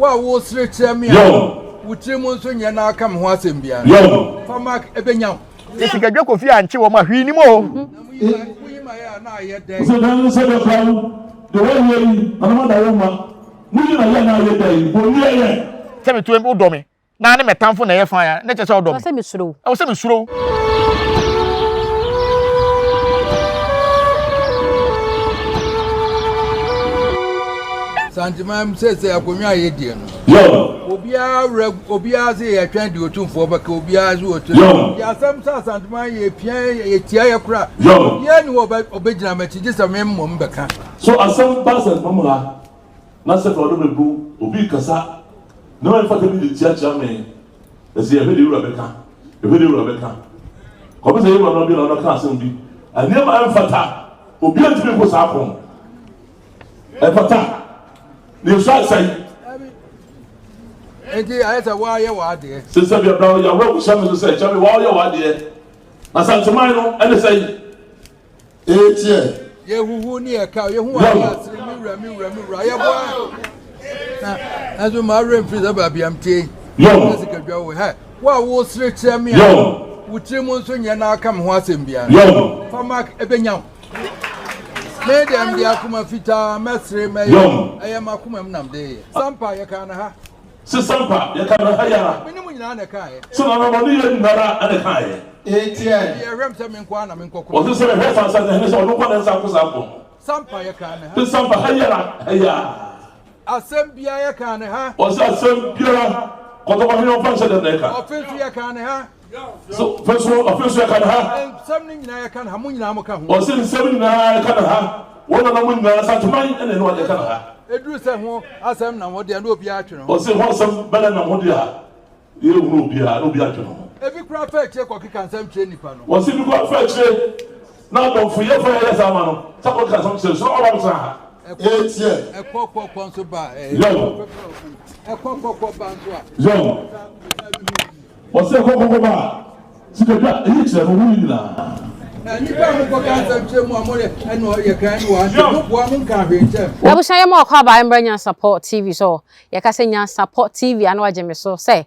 Wa wo sire me Utrimu so nya na aka me ho asem bia. Fama ebenya. Sikadwa kofi anche wo ma hwi ni mo. Uyima ya na aye den. So dan so the crowd the way we another woman. Muji na ya na aye den. Bo ni aye. Se me to em do me. Na ne metamfo na ye fan ya. Na che se do me. Se me suro. O se me suro. Santimam says akonwa ye die no. Obia say ya twan di Otumfuo baka obia zo otu. Ya sam sa santimam ye pian ye tia ye kura. Ye ni obegina machi gisa memmo mbeka. So asam pastor mamula. Na se for do bebu obi kasa. No en fata bi tia tia me. Ese e be di Rebecca. E be di Rebecca. Ko be say you no bi na ka asem bi. Ani ma en fata. Obi antimi ko sa akon. E fata. You shall say, and I said, why you are there? Since I have brought your work, some to say, tell me why you are there. I said to mine, and they say, 8 years. You who near cow, you who are as you marry and freeze about BMT. What was rich me? Would Timon soon ya now come once in Bia? For Mark Ebenezer. Madam, the Akuma Fita, Mestre, Mayo, I am Akuma Namde. Sampa, you can have. Sampa, you can have. Minimum on a car. So I'm only in Nara and a car. 8 years. You Ramsam in Kwana and Coco. Well, this is a reference and this one example. Sampa, you can have. This Sampa, Haya. Assembia, you can have. Was that some pure? Contour function of the neck. Offense, you can have. So, first of all, official can have something I can have. Munamaka was in 7 I can have. One of them will such mind and then what they can have. It was a home as I'm now what they are no piatron. Or say, what's some better than what they are? You will be a no piatron. Every crap check or can some training panel. Was it go fetch now don't for your fire, Samano. Someone can some say, so all of us. 8 years. A cock console by a cock Yo. What's the Cocoba? Sikadwa, he's a winner. And you can't go cancer to more and what you can one can reach. I wish I am more car by Nyansapo TV so. You can say Nyansapo TV and what Jimmy so say.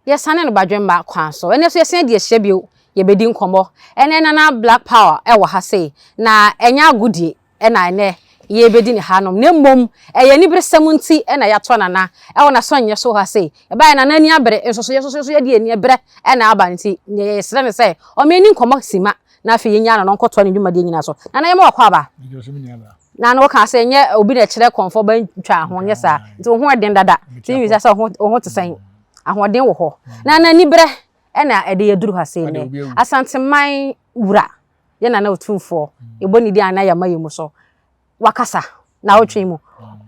Yes, son and badger back council. And if you send your shebu, you be doing combo. And then another black power, I will say. Na enya goodie, and I ne. Ye bedin hanom ne mom e ni bre samunti e na yato na na e wona so nye so ha sei e ba na nani abre enso ye de ni bre e na aba nti ye sere ne sei o me ni nkomo sima na afi ye nya na nkoto ne dwuma de nyina so na na ye ma kwa ba na na wo ka sei nye obi na kire konfo ba ntwa ho nye sa nti ho den dada ti wi sa ho te sen ahoden wo ho na na ni bre e na e de ye duru ha sei ne Asante man wura ye na Otumfuo e boni di ana ya mayemu so wakasa na otwe mu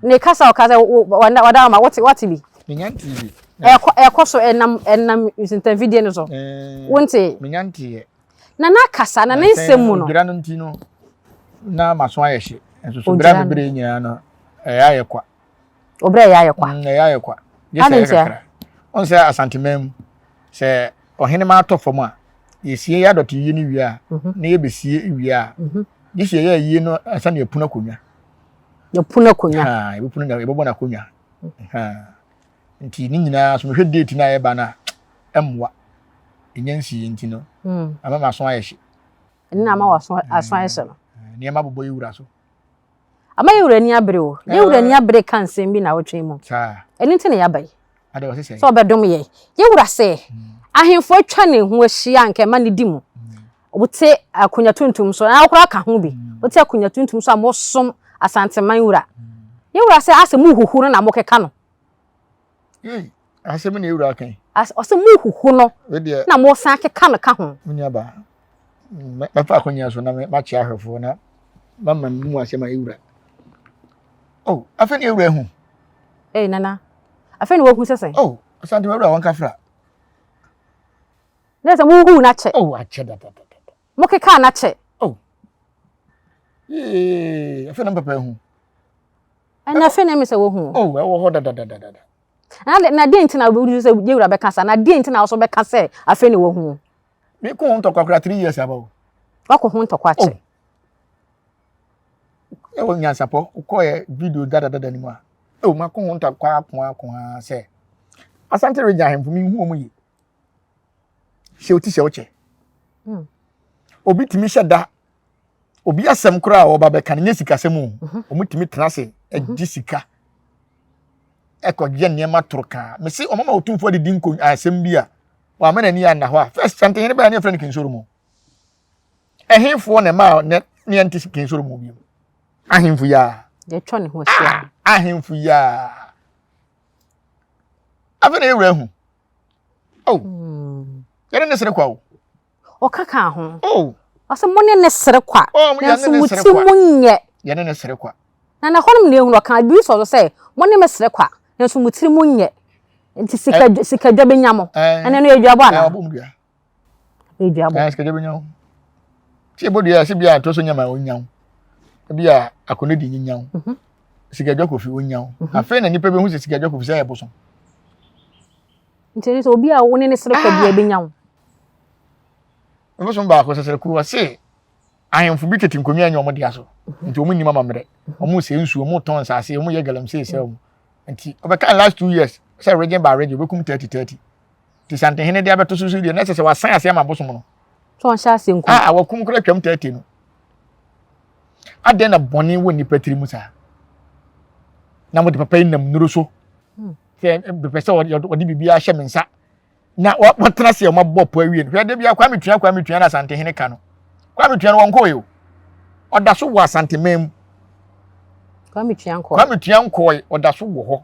ne kasa okaza wada ma what bi Nyanti ekoso enam usinta video no so wonte Nyanti na kasa na nsem mu no bira no ntino na maso ayehye enso so bira bebre nyina no ayekwa obra ayekwa ayekwa yesa kakra on se Asante mem se ohene ma atofom a yesie ya dot yi ni wi a na ye besie wi a this year ye no asa na epuna konwa epuna na ebobo na konwa nti ni nyina so hwe date na ye ba na emwa enyansi nti no ama ma so ayehye ni na ma waso aso ayehye no ni ma bobo yura so ama yura ni abre o yura ni abre kan sem bi na wotwe mu eni nti na ya bai ade wo se so obedom ye yura se ahemfo atwa ne ho ahia anka ma ne di mu obote akunya tuntum so na akora ka ho bi obote akunya tuntum so amosom Asante man wura yewura se asemu huhu no na mokeka no asemu ne yewura kan asemu huhu no na mo san keka no ka ho munya ba ma fa akunya so na ma chi ahwefo na mama mu asema yewura oh afa ne yewura hu nana afa ne wo hu sesen oh Asante yewura won ka fra na se mu hu na che oh ache da mokeka na che afa na papa hu ana afa na me se wo hu oh wo ho da na de ntina we se yewura be kasa na de ntina so be kasa afa ne wo hu me ko on to kwakra 3 years abawo wako hu to kwache e wo Nyansapo ko ye video da ni mu a o mako honta kwa say Asante region ahemfo mi hu omu yi hye oti hye oche obi timi hye da obi asem kura oba be kan nye sika semu omu timi tenase edi sika ekogye niema toroka me se omama Otumfuo de dinko asem bia wa ma nani ya na ho a first chante hene ba ne friend kin soro mu ehemfo ne ma ne enti kin soro mu bi ahemfo ya ye twa ne ho hia ahemfo ya afena ewura hu yene ne sere kwa o kaka ho asa monne ne sere kwa na so muti munye yene ne sere kwa na honum ne ehunu kan bi so say monne me sere kwa na so muti munye nti sikadwa benyamo ene no edwabo ana abomdua edwabo sikadwa benyamo ti bodua se bia to so nyama onyawo bia akonedi nyawo sikadwa kofi onyawo afa na nipa be hu sikadwa kofi say eboso nti so obi a woni ne sere kwa bia benyawo eboso ba ko sere kuwa se ahemfo bi tete nkomi anya omo dia so nti omo nima mamre omo se nsu omo ton sase omo ye galamse se omo nti obeka last 2 years say region by region obekum 30 ti sante hene dia beto susu dia na se wasan ase ama bosom no so on sha ase nku wakum kura twam 30 no ade na boni woni patiri musa na mo de papa nam nuro so se be pese wodi bibia hye mensa na watena se mo bopo awie no hwe de bia kwa metua na sante hene ka no kwa metua no wonko yo oda so wo asante mem kwa metua nko oda so wo ho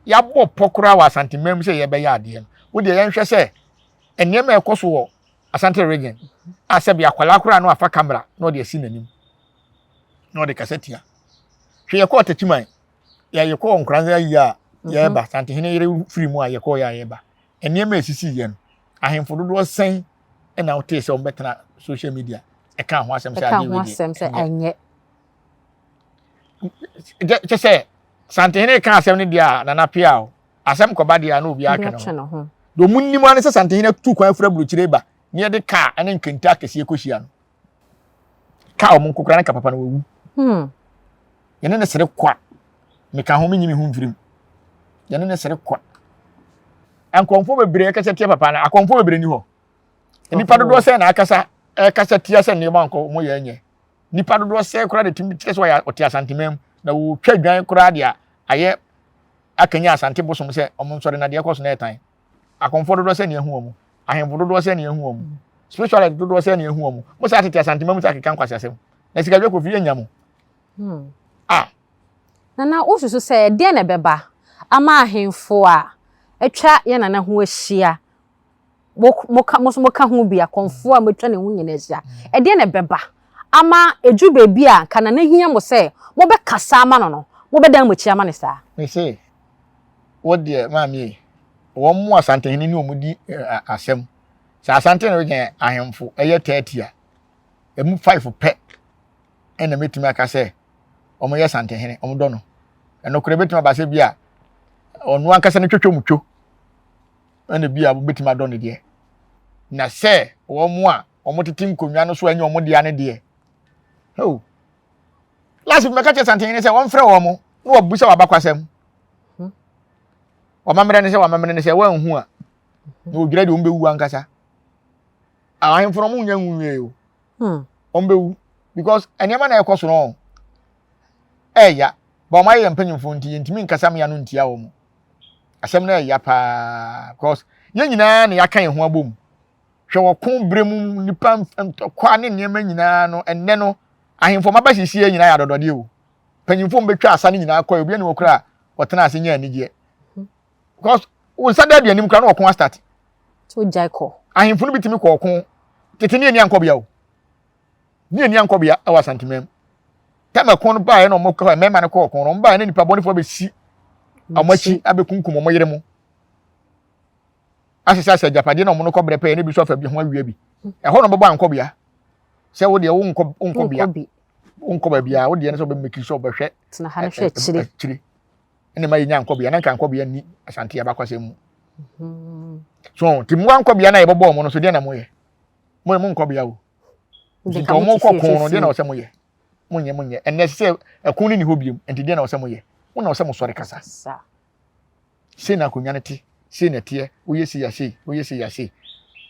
ya bo pokura wa asante mem se ye be ya ade no wo de ye nhwe se enema ekoso wo asante region asebi akwala kura no afa camera no de asi nanim no de kasetia hwe ye ko tachiman ya ye ko nkranza ya ye ba asante hene yere free mu a ye ko ya ye ba enema esisi ye no ahemfo dodo sen na wote se ombetena social media e ka ho asem se ade we enye je se sante hene ka asem ne dia na Appiah asem ko ba dia na obi atwe no do munnim ane se sante hene tu kwan fra buruchire ba ne de ka ane nkenta kese ekohia no ka o mun kokora na ka papa na wawu yene ne sere kwa me ka ho menyimi hu mfirim yene ne sere kwa ankonfo bebre ka se tie papa na akonfo bebre ni ho nipa dodo se na akasa kasa tia se ne ma nko mo ye nye nipa dodo se kora de timi tire so ya otia santimem na wo twa dwan kora dia aye akanya asante bosom se omon sore na de koso na etan akonfo dodo se ne ehu omu ahemfo dodo se ne ehu omu spiritual dodo se ne ehu omu mo sa tete santimem sa keka nkwase asem na sikadwa kofi enyamo na osusu se de na beba ama ahemfo a etwa ye na ho ahia moka hu bia konfo a metwa ne hu nyina ahia e de na beba ama eju bebi a kana na hia mo se mo be kasa ama no mo be dan mo chi ama ne sa me say what dear mami wo mo asante hene ni omudi asem sa asante no gen ahemfo eye 30 a emu 5 pe ena metumi aka se omo ye asante hene omo do no eno kure betumi ba se bia onu ankasa ne twetwomutwo ena bia bo betumi ado ne de na se wo mo a omo tete nkonwa no so anya omo de ane de last week meka che asante hene se won frɛ wo mo no wabusa wabakwasem wamamre ne se wanhu a no odwira de ombewu ankasa ahemfo mo nya nwuwe yo ombewu because enema na ekoso no ya ba ma ye mpanyimfo nti ntimi nkasa me ya no ntia wo mo asem na ya pa because ye nyina na yakan ho abom hwe wo kon bremu nipa kwa ne niema nyina no enne no ahemfo ma ba hihie nyina ya dodode o panyimfo mbetwa asa ne nyina kwa obi ne wokra wotena ase nya anigye because we said that anim kra no okon start so jaiko ahemfo no bitimi ko okon teteni ani ankobia o ni ani ankobia awa santimem tema kon ba ye no mo ko mema ne ko okon no ba ne nipa bonifo be si amachi abekunkum mo yere mu asesa japade no mo no ko brepe ne bi so afa bi ho awia bi e ho no bebo ankobia se wo de wo nkobia unkoba bia wo de ne so be make sure be hwe tena ha ne hwe chiri ene ma yenya nkobia na kan nkobia ni asante ya bakwase mu so ti mu nkobia na ye bobo mo no so de na mo ye mo nkobia wo nti mo ko kon no de na o se mo ye munye enne se ekun ni hobiem enti de na o se mo ye Una se mo sori kasa. Se na akonwa ne te, se na te, woye se ya se, woye se ya se.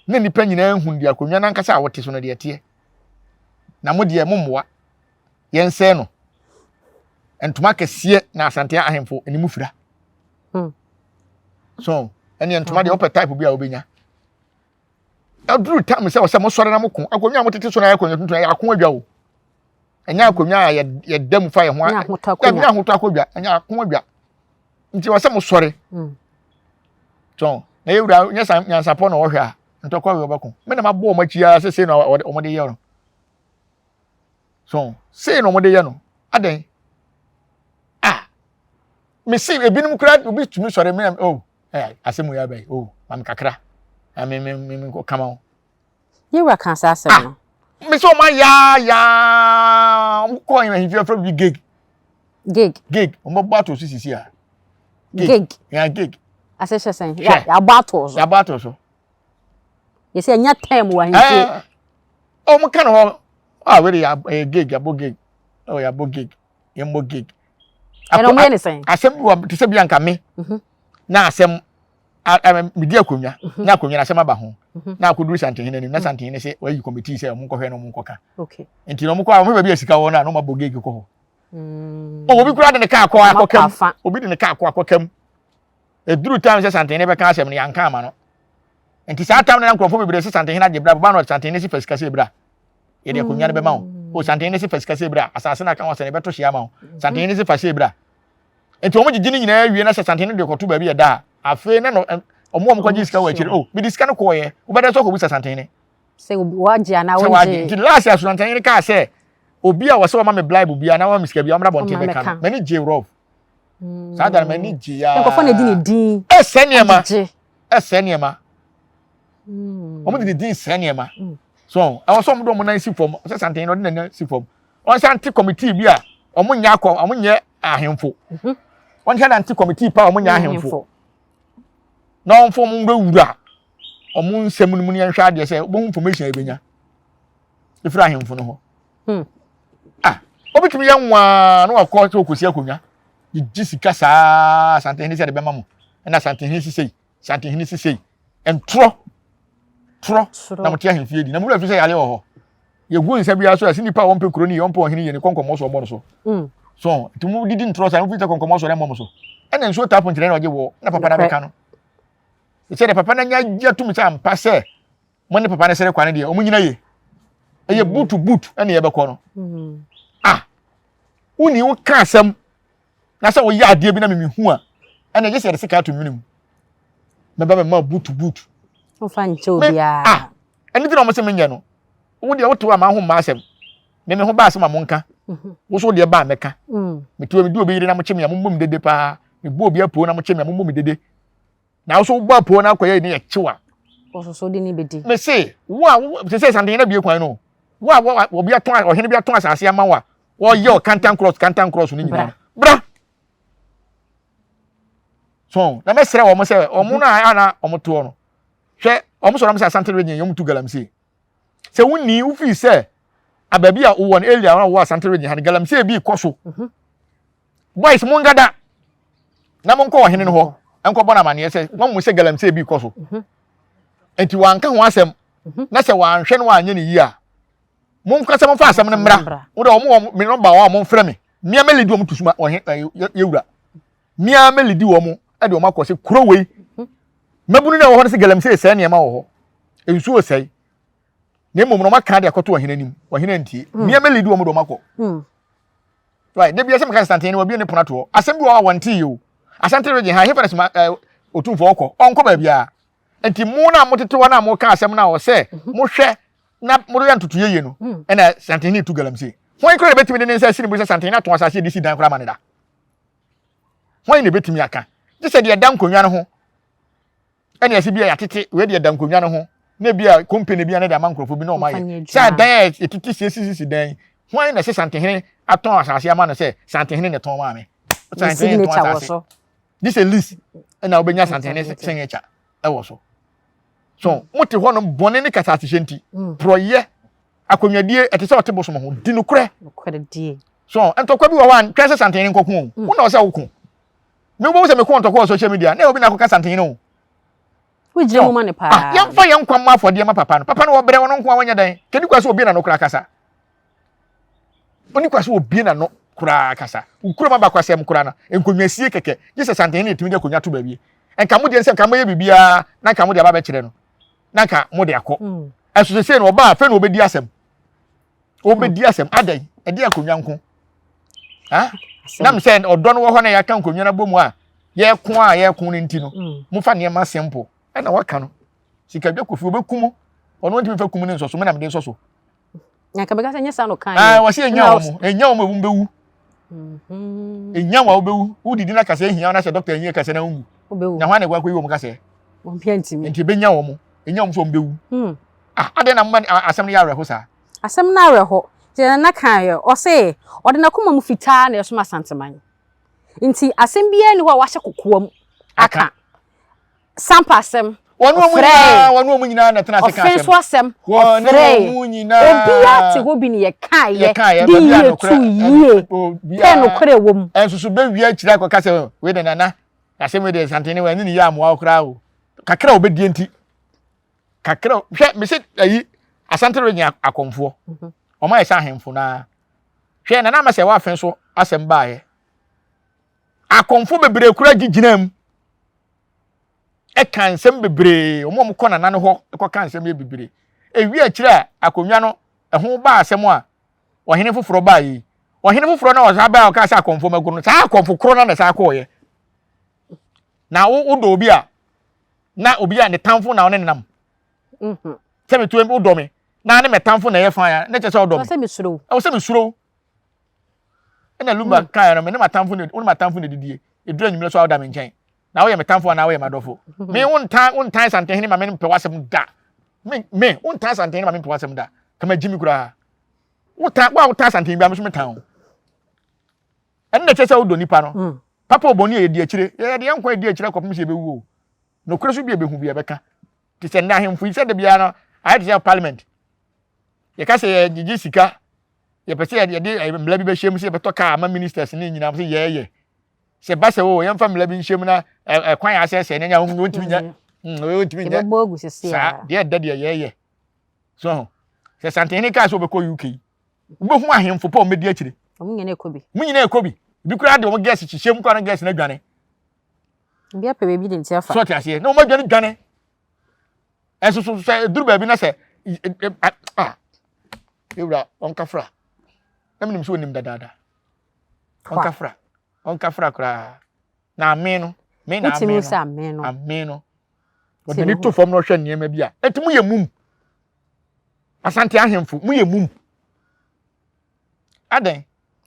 Na nipa nyina hu ndi akonwa na nkasa a wote so no de te. Na mo de mommoa. Yense no. Entuma kese na Asante ahemfo enimu fira. So, eni entuma de opet type bi a obenya. Adru time se mo sori na mo kon. Akonwa mo tete so na akonwa tuntun ya akon adwa o. Enya akonwa ya dam fa ye ho. Enya ahoto akodwa, enya akon adwa. Nti wase mo sori. So, na yewura nyansapo na wo hwe a ntokwa we obako. Me na mabo o machia se na o de ye no. So, say no mo de ye no. Aden. Me see ebinim kra obi tumi sori me oh asemu ya bai oh mam kakra me ko kama yewura kan sa asem no me so ma ya ko yin hifia from big gig o mo bato sisi a gig asese sen ya bato so you say nya time wa hifia o mo kan ho we ya gig abo gig oh ya bo gig yembo gig eno me anything asem wa te se bia nka me na asem medi akonwa na akonwa na asem aba ho na akoduru Santehene nim na Santehene se wayi committee se mo nkɔhwɛ no mo nkɔka okay enti no mo kwa mo ba bia sika wo na no mabogege kɔ ho obi kura de ne ka akɔkam obi de ne ka akɔkam eduru time se Santehene be ka asem ne yanka ama no enti saa time na nkrɔfo bebre se Santehene age bra ba no Santehene se fasika se bra ye de akonwa ne be ma wo o Santehene se fasika se bra asase na ka wo se ne beto hia ma wo Santehene se fasika bra enti omo gigi ni nyina awie na se Santehene de kɔto ba bia da afi na no omo kwaji sika wa chiri bi disika no ko ye wo beda so ko busa Santehene se waji ana waji the last year Santehene ka se obi a wo se wo ma me bribe bia na wo misika bia omra bonte be kan mani je rough sa da mani je ya ko fo na di ne din eseniema omo di din eseniema so I was some do mo na si form se Santehene odi na si form on Santi committee bia omo nya akọ omo nye ahemfo on head anti committee pa omo nya ahemfo na on form ngwura omo nsem nu mu ne nhwa ade se bo information ebenya ifra ahemfo no ho obitumi ya nwa na wakọ to kosi akonwa yi sika saa Santehene se de be mamo na Santehene sisei entro na motia ahemfie di na mu la fi se yale wo ho ye gu nsa bia so asi nipa won pe kroni yon po hene ye ne konkomo so bo so so tumu didi ntro sa mu fi te konkomo so le mom so ena nso tap ntire na oje wo na papa na beka no se de papa na nya tumi sa ampa se mo ne papa na sere kwane de o mu nyina ye eye boot ena ye beko no uni wo ka asem na se wo ya ade bi na me hu a ena je se de sika to minim me ba me ma boot o fa nche obia eni ti na mo se me nya no wo de wo to ama ho ma asem me ho ba asem amonka wo so de ba meka me tuo me du obi yire na mo cheme amom dede pa me bu obi apo na mo cheme amom dede na wo so bu apo na akoye ni ye chiwa wo so de ni bedi me say wo se Santehene bie kwan no wo obi aton ohene bi aton asase ama wa wo ye cantan cross ni nyina bra so na me sere wo mo se omo na ana omo to no hwe omo so na me se Asante region yom tu galamsey se woni wo fi se ababi a wo no elia wo Asante region han galamsey bi koso boys mo ngada na mo nko ohene no ho enko bona mane se mo se galamsey bi koso enti wanka ho asem na se wanhwe no anye ne yi a mo nka se mo fa asem no mra wo de omo me number wa mo mfrɛ me mia melidi omo tusuma yewura mia melidi wo mo e de omo akose kuro wei mabunu na wo ho se galamsey se ne ma wo ho ensu Osei ne mom no maka de akoto ohene anim ohene ntie mia melidi wo mo do makɔ right de bia se meka Santehene wo bi ne ponato asem bi wo wanti yo Asante region ha Hypcrisy Otumfuo kɔ onko ba bia enti mu na motete wa na mo ka asem na wo se mo hwɛ na mo do ya ntutu yeye no e na Santehene tu galamsey hwan kro betimi de ne nsa sini bo se Santehene aton asase de si dan kra maneda hwan ne betimi aka je se de dan konwa no ho ene ase bia ya tete we de dan konwa no ho na bia company bia na de amankrofo bi na o maye sa dan etiti sisi dan hwan na se Santehene aton asase ama no se Santehene ne ton ma me Santehene ton asase this a list na obenya Santehene signature e wo so mote ho no bone ne kasa atihenti proye akonwadie etese otebo so mo ho di no korɛ die so entokwa bi wo wan kwese Santehene nkɔko wo na o se wo ko Me bo se me ko ntoko social media na obi na akọ santen no wo je mo mane pa yamfa yankwa ma afode ma papa no wo bre wono nko awanya dan kedi kwa so obi na no kura kasa oni kwa so obi na no kura kasa ukura ma ba kwasem kura na enkonwasie keke gese santen na etimi de konwa to baabie enka mo de nsem ka mo ye bibia na nka mo de aba be kire no na nka mo de akọ eso se no oba afa na obedi asem adan e de akonwa nko ha na me se odo no wo ho na ya kan konwa na bomu a ye ko ni nti no mo fa ne ma simple e na waka no Sikadwa kofi obekum ono ntimi fa kum ne nsoso me na me de nsoso nya ka bega se nya sa no kan wa se enya wo mo bewu enya wa obewu udidi na kasa ehia na se doctor enye kasa na ungu obewu nya hwa na gwa ko yi wo mo kasa wo mpia ntimi enti benya wo mo enya wo so mbewu ade na mma asem ne ya reho sa asem na reho je na kan yo Osei ode na koma mu fitaa na yeso masanteman nti asem bia ni ho wa hye kokoam aka sampasem wonu mu nyina na tena se ka asem asem wonu mu nyina obia te ho bi ni ye kan ye di ye tu ye ken okore wom ensusu be wi akira ko ka se we de nana asem we de santene we ni ya amoa okra o kakra obedie nti kakra hwe me se ayi asante re nya akomfo o ma ye sa ahemfo na hwe na ma se wa afen so asem ba ye akomfo bebre kura giginam e kan sem bebre o mo ko na nane ho e ko kan sem bebre e wi akira akonwa no e ho ba asem a ohene foforo ba yi ohene foforo na o sa ba o ka sa akomfo maguru no sa akomfo kro na sa ko ye na wo do obi a na obi a ne tamfo na one nam se me tuem wo do me na ne metamfo na ye fan ya ne che se o do me se me suro o se me suro ena lumba kan no me ne matamfo ne didie edura nyimle so awda me nchen na wo ye metamfo na wo ye madofo me wontan santen ma me mpe wasem da me wontan santen ma me mpe wasem da kama jimi kura wontan santen bia me so metan en ne che se wo do nipa no papa oboni ye di akire ye de yankwa di akire kopim se bewu no kure so bia behu bia beka ti se na hemfu ise de bia no I had parliament. You can say Jessica, you per se de mlabi be shemu se beto ka ama ministers ni nyina se ye se ba se wo yam fa mlabi shemu na kwan asese na nya wontimi nya wontimi nya bogu se sia de de ye so se santene ka so be ko UK ube hu ahemfo pa o medi akire munyina ekobi bi kura de o gas chichemu kwa na gas na dwane bia pe bebi de ntiafa so tiase na o ma dwane eso so say duru ba bi na say ewra onkafra na minim so onim dadada onkafra kra na ameno me na ameno wode ni to fom no hwe niam bia etimu ye mum asante ahemfo mu ye mum aden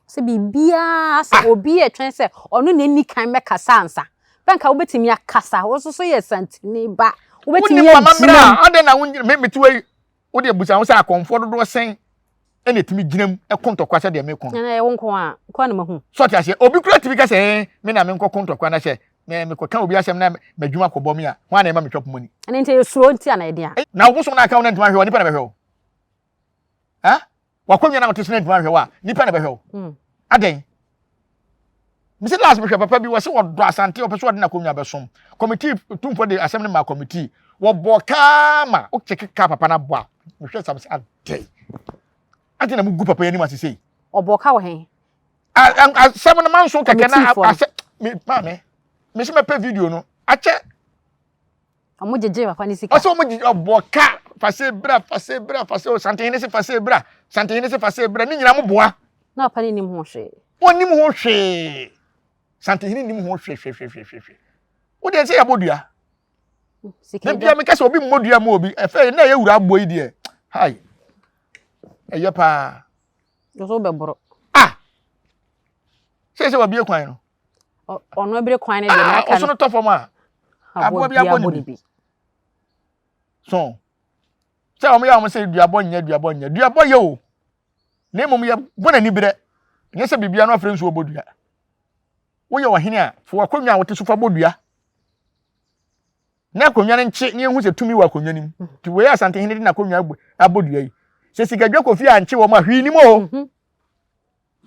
se bibia se obi e twen se ono na ni kan me kasa ansa banka wo betimi akasa wo so ye santini ba wo betimi ye mama aden na me metuwe wo de busa wo se akonfo dodo sen ene etimi ginam e kontokwa se de me kon na ye wonko a kwa na mahu so ti ase obi kura tibi ka se me na me nko kontokwa na se me ko kan obi asem na madwuma ko bom ya ho na ma me twop moni ene nte ye suro nti ana ye dia na wo so na aka wo na ntima hwe nipa na be hwe ha wakonwa na wote so na ntima hwe wa nipa na be hwe aden Mr. Last Bishop Papa bi wose wodo asante opeso wode na konwa be som committee Otumfuo de assembly ma committee wo boka ma o chekeka papa na boa hwe sam se adai ati na mugu papa yani ma sesei oboka wo hen asem na manso keke na ase me se me pe video no ache amu jeje papa ni sika aso mu oboka fase o santene se fase bra ni nyina mo boa na papa ni nim ho hwe woni mo ho hwe santene nim ho hwe wo de se ya bodua sika bia me kase obi mmodua ma obi efe na ye wura agbo yi de hai eye pa yo so beboro se wa bie kwan no ono ebire kwan ne de na kan so no to fom a abo bia boni so se o me ya o me se duabo ye o na mom ye bona ni bire nye se bibia no afre nso obodua wo ye ohene a fo akonwa wote so fa bodua na akonwa ne nche ne hu se tumi wa akonwa nim ti we asante hene na akonwa abodua yi se Sikadwa kofi a nche wo ma hwi nim o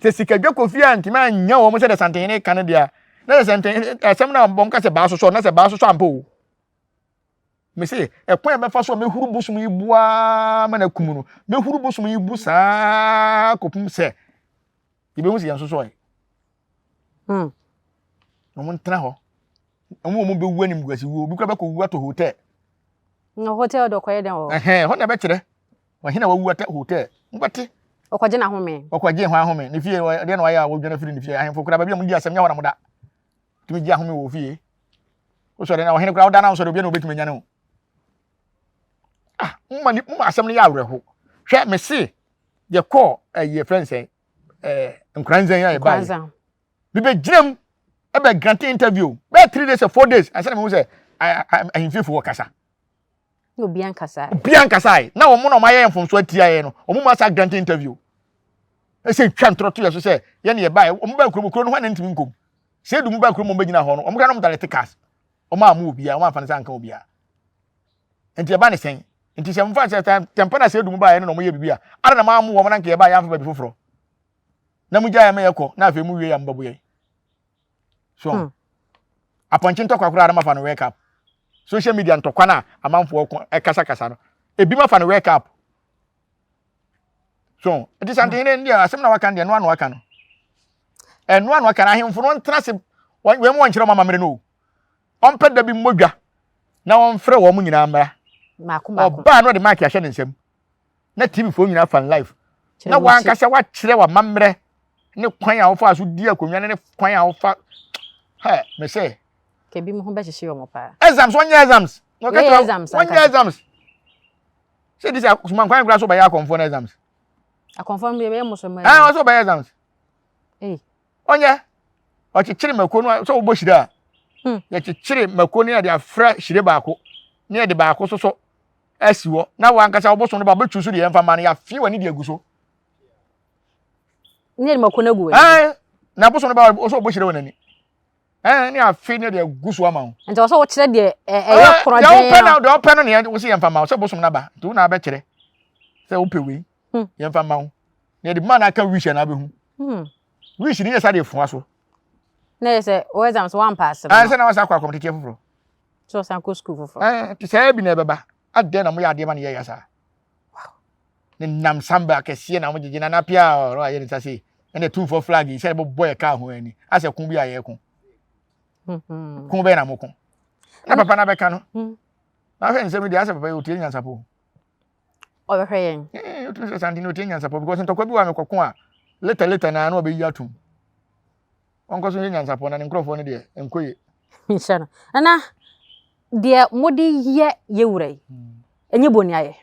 se Sikadwa kofi a ntima nya wo mo se de sante hene kan dia na sente asem na bom ka se ba so na se ba so ampo me say ekwan be fa so me huru busum yi bua ma na kum no me huru busum yi bu saa kopum se ibe hu se yan so so no mon tra ho mo be wu anim gwasi wu bi kra be ko wu ato hotel no hotel do koye den o ho na be kire wa hina wa wu ata hotel mbati okwaje na home okwaje ho ahome ne fie de na wa ya wo dwana firi ne fie ahemfo kra ba bi am di asem nya wona moda tumi gi ahome wo fie o so de na wa hina kra wo da na so de obi na obetumi nya ne ho mma asem ne ya awreho hwe me se ye call ye friends nkranzen ya e ba bi be ginam e be grant interview be 3 days or 4 days asa na me say I feel for kasa no bian kasa na wo mo no ma ye mfomso atia ye no wo mo ma sa grant interview e say twa ntroto ye so say ye ne ye ba wo mo ba kuro no hwa na ntimi nkom say du mo ba kuro mo begina ho no wo mo ka no mo dalete cars wo ma amu obia wo ma fa ne sa nka obia enti ye ba ne sen enti se mfa se tempa na se du mo ba ye no mo ye bibia ara na ma amu wo mo na nka ye ba ya mfa ba bi foforo na mu gya me ye ko na afa mu wie ya mbabo ye so aponchi ntokwa kura ma fa no wake up social media ntokwa na amanfo kasa no ebi ma fa no wake up so it is something in there asem na waka de no anu waka no enu anu waka na ahemfo no ntra se we mo nkyere mama mere no on peda bi modwa na won frɛ wo mu nyina mara mako ba no de mark ya hye ne nsam na tv fo nyina fan live na wan kasa wa kyerɛ wa mamre ne kwan a wo fa so di akonwa ne kwan a wo fa me say ke bi mo ho be hye mo pa exams one year exams no ka one year exams say this man kwan gra so ba ya confirm exams a confirm be mo so ma so ba exams onye o chichiri mako no so wo boshira ya chichiri mako ni de afra shire baako ni de baako so asiwo na wan kasa wo boso no ba betu so de yemfa ma no ya fi wani de aguso ni de mako na gu na boso no ba so boshira wonani ni afi ne de aguso ama ho enti wo so wo kire de eyo kroje ya de open no ne wo se yemfa ma so boso na ba tu na ba kire se wo pewe yemfa ma ho ne de man aka wish na be hu wish ni yesa de fun so na yesa o exams one pass se na wasa kwa competitive foforo so san ko school foforo ti se bi na beba ade na mo ya ade ma ne ye yasa ne nam samba kese na mo gigina na Appiah ro aye ni sase ene Otumfuo flag yi se bo boy ka ho ani ase kun bi aye kun kun be na mo kun na papa na be ka no na fe nsem di ase papa yo tie Nyansapo o be hwe yen o tu se santi no tie Nyansapo because ntokwa bi wa me kokon a later na na obe yi atum onko so Nyansapo na ne nkrofo ne de enkoye inshallah ana de modi ye wurai enye boni aye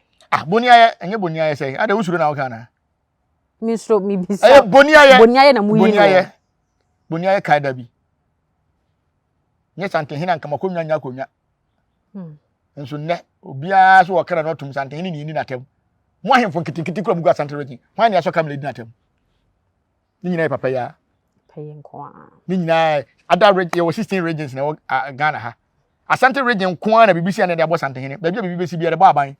boni aye enye boni aye sei ade usuro na waka mi sro mi bisa boni aye na mu yi boni aye kaida bi nye sante hina nka makonya nya konya nso ne obia so wakara no tum sante hina ni na tem mo ahemfo kitikiti kura mugu sante regi hwan ne aso kamle di na tem ni nyina papa ya payen ko ni nyina ada regi yo 16 regions na Ghana ha Asante region ko na bibisi na de abo sante hina ba bia bibisi bia de bo aban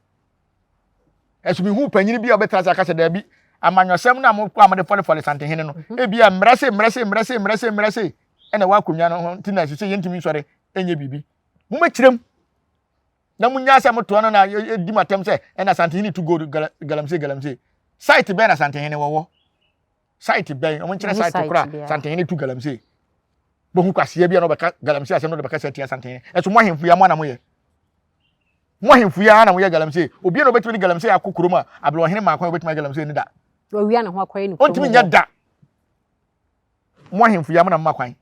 esumi hu panyini bia obetra sa kase da bi amanyosem na mo kwa amade fole sante hina no e bia mrase ena wa konwa no tina sise yentimi sore enye bibi mu makirem na munya asa moto no na di matem se ena sante hini to go galamse site be na sante hini wowo site be o nkire site kura sante hini to galamse bo hu kwase bia no be galamse asem no be ka site sante hini eso mo ahemfu ya mo na mo ye galamse obi no betumi galamse akokoro ma ablo hini ma kwa betumi galamse ni da o wi ana ho akwaye ni ontimi nya da mo ahemfu ya mo na makwan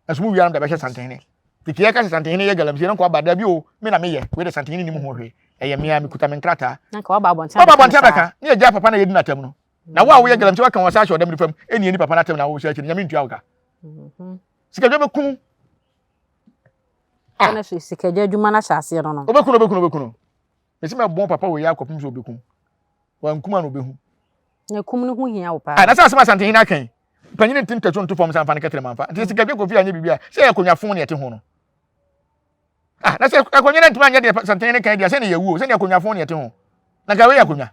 asmu wi anam da be hye santene tikiye ka santene ye galamse no ko abada bi o me na me ye we de santene ni mu ho hwe eye me ya me kuta me nkrata na ka ba bonta beka ne ye ja papa na ye di na tem no na wa ye galamse wa kan wasa hye odam ni fam eni ni papa na tem na wo hye nya me ntua woka Sikadwa be kun ana so Sikadwa adwuma na hyase no obekunu mesi me bon papa wo ya akopum so obekun wa nkuma no obehu na kum no hu hia wo pa na sa asema santene na kan panyine tin tacho nto fom sanfa ne ketere manfa nti Sikadwa kofi anya bibia se ya konwa fon ne ete ho no na se akonyene ntuma anya de santene kan dia se ne yewuo se ne konwa fon ne ete ho na ka we ya konwa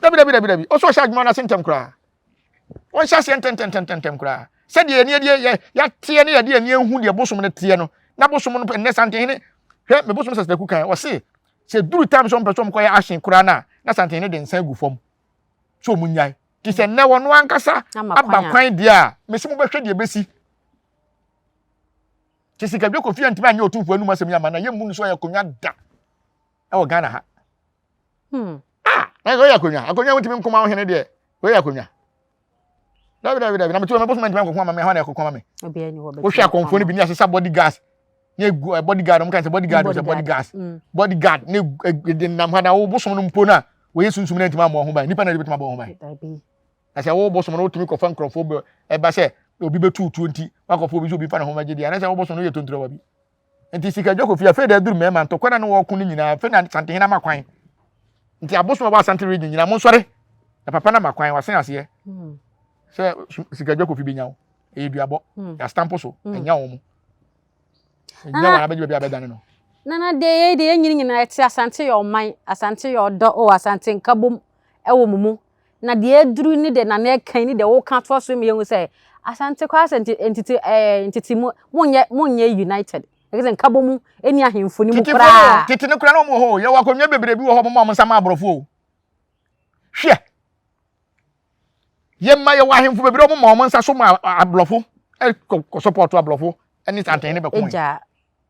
dabi o so sha adwuma na sentem kra won sha se enten kra said the idea ya tie ne yade ani ehu de bosom ne tie no na bosom no ne santene hwe me bosom sasa kukan o se duru time so mpeso mkoya ashin kura na santene de nsan gu fom so munyai ti se ne wono ankasa aba kwan dia me se mo behwe de besi ti Sikadwa Kofi antimi anya Otumfuo anu masem ya ma na yemu nso ya konwa da e wo Ghana ha na go ya konwa wotimi nkoma wo hene de go ya konwa David na me me bosom antimi nkoma me ha na ekokoma me obi ani wo be wo hwe akonfo ni bi ni asesa body gas ne bodyguard mo kan say bodyguard say body gas bodyguard ne de nam ha na wo bosom no mpo na wo yesunsum na antimi amo ho ba nipa na de betima bo ho ba na say wo bosom no wotimi kofa nkrofo be e ba say obi betu 20 wakofo obi so obi fa na ho ma gidi na say wo bosom no ye tontro wa bi enti Sikadwa Kofi afa da duru mema nto kwana no wo ko ni nyina afa na sante hina makwan enti abosom ba Asante region nyina mo nsore na papa na makwan wasen ase say Sikadwa Kofi bi nyawo e duabo ya stamp so enya wo mo enya wana beji bia bedane no nana de nyina eti Asante yo man Asante yo do o Asante nkabom e wo mumu na de eduru ni de na na kan ni de wo kan to so me yen say Asante kwa entity monye united because nkabom eni ahemfo ni mu kra titi ne kra no mo ho ye wakonwa bebre bi wo ho mo nsama abrofo o hwe ye ma ye wahemfo bebre mo nsa so mo abrofo e ko support abrofo eni sante ne be ko eja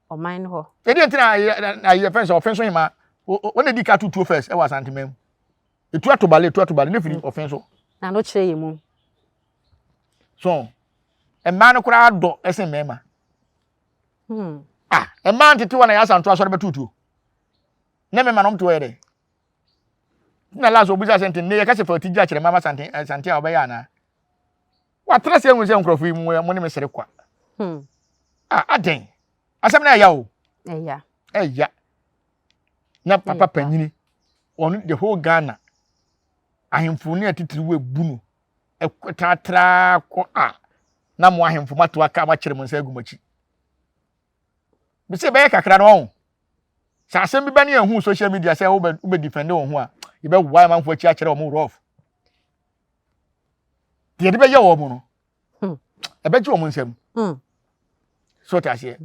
o mine ho e di ntina ye offense hima wona di ka Tutu first e wa Asante mem etu atobale ne firi offense na no kire ye mu so e ma no kra do ese mema e ma ntete wona ya Asanto asore be Tutu ne mema no mto ere na lazo obuja Asante ne ye ka se fa tigi akere mama Asante a obeya na wa trase enwu se nkrofo yi mu ne mesere kwa aden asem na ya o eya na papa panyini on the whole Ghana ahemfo ne atitiri we bunu ekwatatra ko na mo ahemfo mato aka ma kire mo nsa agumachi bi se be kakra no sa asem bi ba ne ehu social media say wo be defend wo ho a ye be why manfo achi akire wo mo rough de be ye wo mo no e be ji wo mo nsam so tasie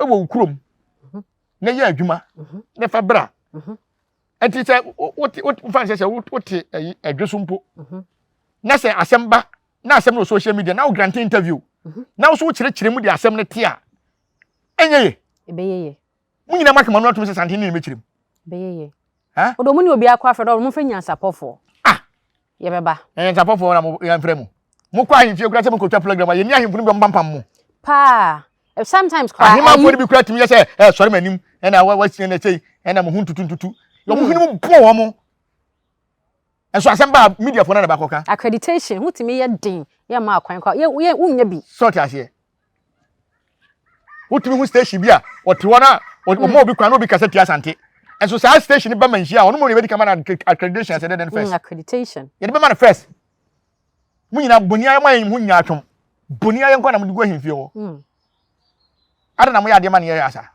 e wo kurom na ye adwuma na fa bra enti se what fan say what adwesumpo na say asem ba na asem no social media na wo grant interview na wo so kire mu di asem ne te a enye ebeyeye mu nyina makama no atum se sante ne mekirem beyeye ha odo mu ni obi akwa afredo mu fa Nyansapofo ye beba Nyansapofo na mo yan fremu mu kwa ahimfie kura se mu kotwa program ye ni ahimfo ni bampam mu pa sometimes kwa ahima for bi kura timi ye say sorry manim na wa sin na sei na mo huntutuntutu yo mo hini mu bo wo mo enso asamba media for na ba koka accreditation hutimi ye din ye ma akwan kwa ye unya bi sort ase hutimi hu station bi a wote wona mo obi kwa na obi kasa ti Asante enso sa station ba manhia ono mo ne be di kama na accreditation say den first accreditation ye de be man first mu nyina bonia ma yin hu nya atwom bonia ye nkwa na mo di go ahimfie wo ada na mo ya de ma ne ye asa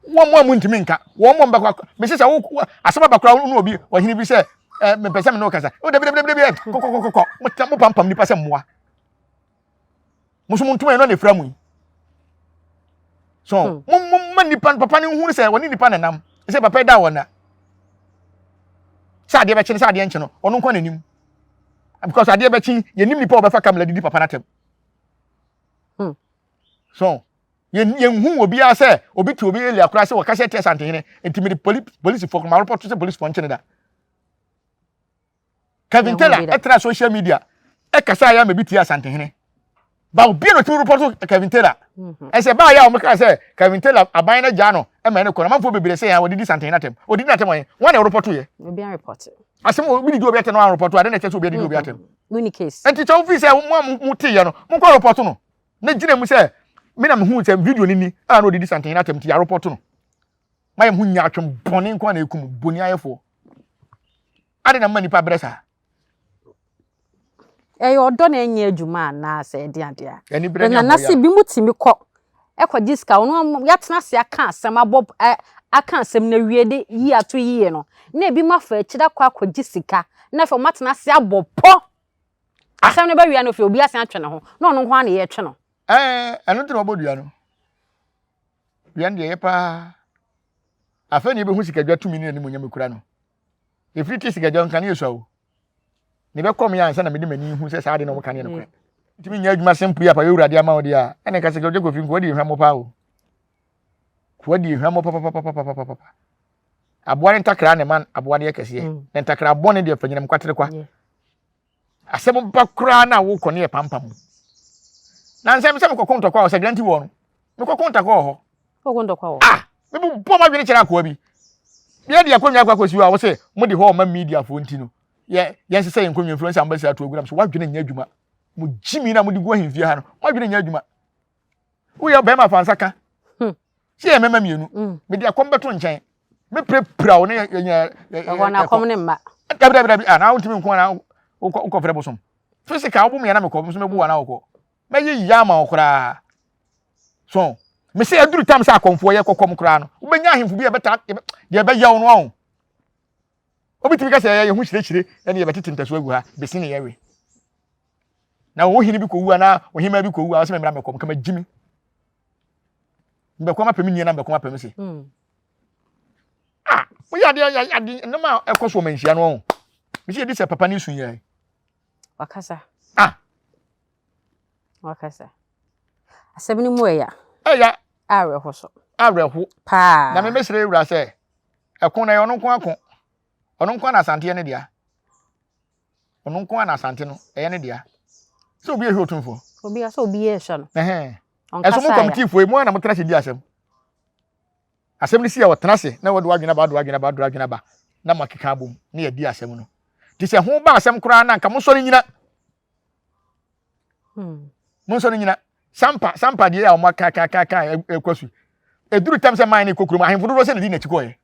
wo mo ntimi nka wo mo mbakwa be se wo asaba bakwa no obi ohini bi se me pese me no kasa o de kokokoko mo pampam ni pase moa musumu ntuma no na efra mu so mo nipa papa ni hu se woni nipa nanam se papa da wona sa de be chi sa de enche no ono nkwa nanim because ade be chi ye nim nipa obefa kamla didi papa natem so yen hu obi a se obi ti obi eli akura se wo ka se tie Asante hene enti police for ma report se police for nchene da Kevin Taylor etra social media e kasa ya me bi tie Asante hene ba obi no ti report Kevin Taylor e se ba ya o me ka se Kevin Taylor aban na ja no e ma ne ko na manfo bebere se ya odidi Asante hene atem odidi na atem won na report ye obi an report asem obi di obi atem no report ade na che obi di obi atem wini case enti che office e mu ti ye no mu ko report no na gina mu se me na me hu se video ni a no didi Asante hene atem ti ya report no mai hu nya atwem bone nko na ekum boni ayefo ade na mani pa bresa odo na enye adwuma na se de ade a na na se bi mutimi kọ ekwaji ska ono yatena se aka asem abob aka asem na wiede yi ato yiye no na bi mafa akida kwa akwaji sika na fa matena se abopo Asem ne ba wia no fi obi asan atwe ne ho. No no ho an ye twe no. Eno te no bodua no. Wia de ye pa. Afa ni be hu Sikadwa tumi ne mu nyam kura no. Efiti Sikadwa nkan Yesu awo. Ne be kom ya ansa na me de mani hu se saade no mo kan ne kura. Timi nya adwuma sempu ya pa ye urade ama odi a. Ene ka Sikadwa ko fi nko odi hwamo pa o. Ko odi hwamo pa. Aboare ntakra ne man aboare yakese. Ne ntakra bone de fanyinam kwatere kwa. Asem ba kura na wo kɔ ne pampam. Na nsɛm sɛ mekɔkɔ ntɔkwa o sɛ granti wɔ no. Mekɔkɔ ntɔkwa ho. Kɔkɔ ntɔkwa ho. Me bu bɔ ma dwene kyerɛ akɔ bi. Bia de akɔnwa akɔ akɔsi wa wo sɛ mo de ho ma media fo nti no. Ye sɛ yɛ nkɔnwa influencer ambassador to ogunam so wadwene nya adwuma. Mo jimi na mo de go ahemfie ha no. Wadwene nya adwuma. Wo yɛ ba ma fa nsaka. Si yɛ mema mienu. Me de akɔm beto nkyɛn. Me prepra wo ne nya na akɔm ne mma. Dabi na wo ntimi nko na wo frɛ bosom. Physical wo me na me kɔ so me bu wa na wo kɔ. Me yi yama okra so me say aduru tam say akonfo ye kokom kra no wo benya ahemfo bi e beta de be yaw no on obitimi ka say ye hu kyire ene ye betete ntaso agu ha besi ne yewe na wo hini bi ko wu na wo hima bi ko wu a so me mra me kom kama jimi mbe ko ma pemi ni na mbe ko ma pemi se wo ya de no ma ekoso manhia no on me say di se papa ni sun ye wakasa wakasa asɛm ni mu ɛya awerɛho so awerɛho paa na me mesere wura sɛ ɛko na ɔno nko na asante ne dia ɔno nko na asante no ɛyɛ ne dia sɛ obi ehwe Otumfuo obi asɛ obi ehwe no ɛso mo committee fo emu na mo tena se di asɛm ni si ya wɔtena se na wɔde wadwena ba na makeka abom na yɛ di asɛm no ti sɛ ho ba asɛm koraa na nka mo sɔre nyina mo sɔre nyina sampa de ya o maka ekwasu eduru tam se man ne kokuru ahemfo dodo se ne di na chikoye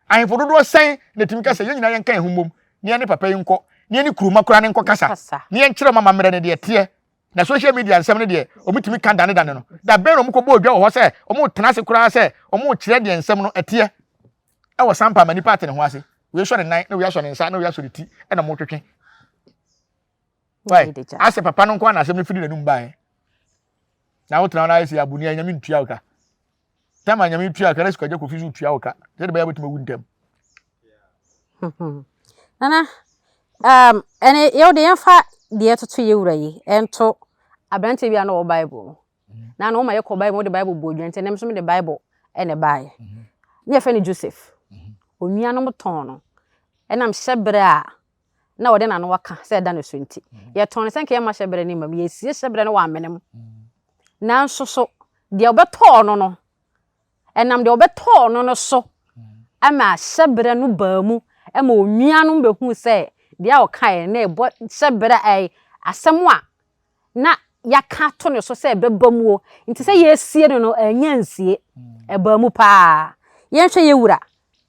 ahemfo dodo sen na timi kasa ye nyina ye nkan ehumom ne papa yi nkɔ ne kuruma kura ne nkɔ kasa ne nkyere mama mmerɛ ne de tie na social media nsɛm ne de omitimi kan dane no da bɛn no mkɔ bɔ odwa wɔ hɔ sɛ ɔmo tena se kura sɛ ɔmo kyerɛ de nsɛm no etie ɛwɔ sampa mani party ne ho ase we hwɛ ne nan na we hwɛ ne nsa na we hwɛ ne ti ɛna mo twetwe wai ase papa no nkɔ na asɛm ne fidi na num bae na wo tena na isi abuni anyame ntua oka tama anyame ntua ka resko agye kofi so ntua oka de ba ya betima wu ntem nana ene ye de yemfa de etoto ye wura yi ento abrante bia na wo bible na na wo ma ye ko bible wo de bible bo dwante nem so me de bible ene bae ne fa ni Joseph onua no mton no enam hyebre a na wo de na no waka se da no so nti ye ton senke ye ma hyebre ni mam ye sie hyebre no wa menem nanso so de obeto no enam de obeto no so ama hyebre no baamu ama onua no behu se de a okan na ebo hyebre ai asem a na yaka to ne so se bebamu nti se ye sie no anyansie e baamu pa ye hwe ye wura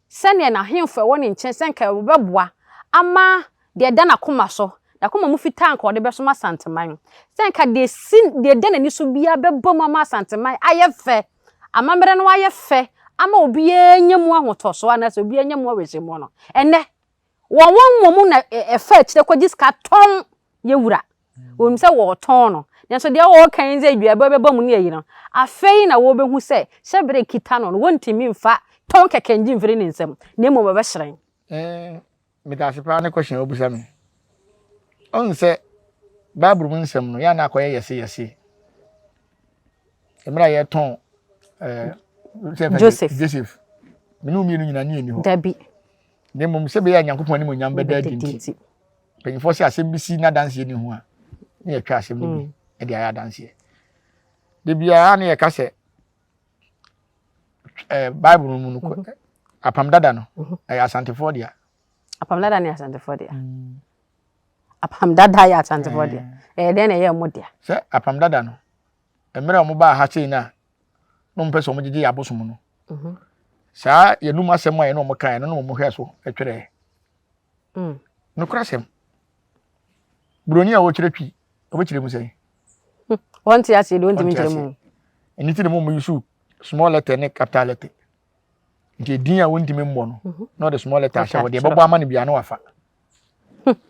se ne na hemfo woni nchen senka beboa ama de da na koma so da koma mu fita anka ode beso ma santeman senka de da na ni so bia bebom ama santeman ayefe amamere no ayefe ama obi enyemu ahotoso ana se obi enyemu awejemo no ene won mu na efa kire kwagiska ton ye wura won se wo ton no nso de wo kan ze dua bebom ne yi no afei na wo behu se hyebre kita no wontimi mfa ton kekenji mfiri ne nsem na emo bebe hyeren me da se pa ne question obusa me on se Bible mun nsem no ya na akoye yese emra ye ton Joseph menu mi nyina ne ni ho dabi ne mum se be ya nyankopon ne mo nyam beda dinti penifo se asem bisi na danse ni ho a ne ya twa asem ni e de aya danse de bia na ye ka se Bible mu no ko apam dada no ya Asante dia apam dada ne Asante dia apam dada ya Asante dia de na ye mo dia se apam dada no emre mo ba ha chei na no mpeso mo gigi abosom no sa ye num asem aye no mo kan no mo hwe so etwere no krasem broni a wo kire twi obekire mu sei wonti ase de wonti mi kire mu eni ti de mo yusu small letter ne capital letter nti din a wonti me mmo no no the small letter asha wo de bebo ama ne bia na wafa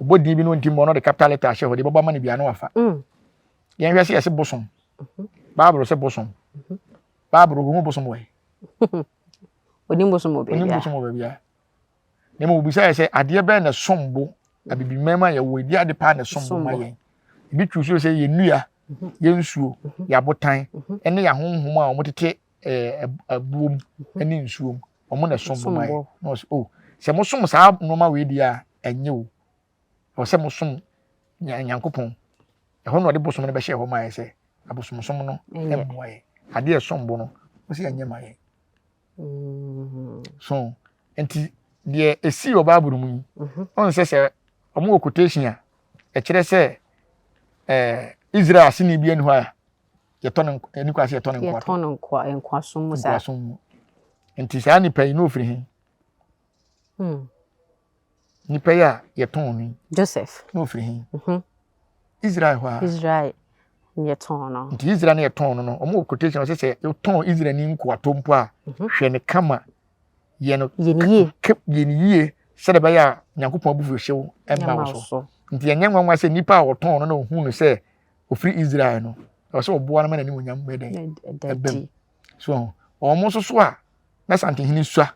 Body bi no ntim no the capital letter ahye ho de baba man bia no wafa yen hwese yese bosom Bible se bosom Bible go bosom we Onim bosom obi onim bosom obi bia ne mo bi say ade be na sombo abibi mema ye wo di ade pa na sombo ma yen bi twuso say ye nua ye nsuo ya botan ene ya honhom a omotete abuom ene nsuom omo na sombo ma yen no se mo som sa no ma we di a enye o se mo som nyankopon ho no de bosom ne be hye ho ma ye se abosom som no emmo ye ade e sombo no o se enye ma ye so enti de esi o Bible mu on se omo quotation a e kire se Israel sini bi enu ha ye tono eni kwase ye tono nkwa ye tono nkwa som mu sa enti sa ni pay no ofiri hin ni pay a ye tono ni Joseph no ofiri hin Israel ha Israel ye tono enti Israel na ye tono no omo quotation se ye tono Israel ni nkwa tompo a hwe ne kama ye no ye ni ye se de ba ya nyankopon abufu hyew emma wo so nti enye nwanwa se nipa a woton no na hu no se ofiri Israel no o se oboa na ni munyam beden ebem so omo so a na sante hini sua